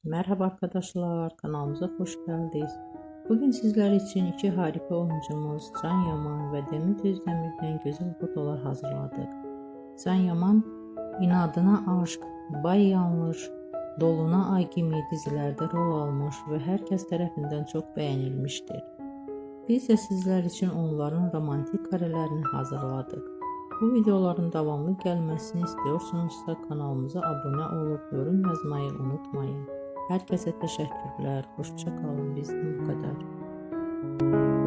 Merhaba arkadaşlar, kanalımıza hoş geldiniz. Bugün sizler için iki harika oyuncumuz Can Yaman ve Demet Özdemir'den güzel fotolar hazırladık. Can Yaman, İnadına Aşk, Bay Yanlış, Doluna Ay gibi dizilerde rol almış ve herkes tarafından çok beğenilmiştir. Biz de sizler için onların romantik karelerini hazırladık. Bu videoların devamlı gelmesini istiyorsanızsa kanalımıza abone olup yorum yazmayı unutmayın. Herkese teşekkürler. Hoşça kalın. Bizden bu kadar.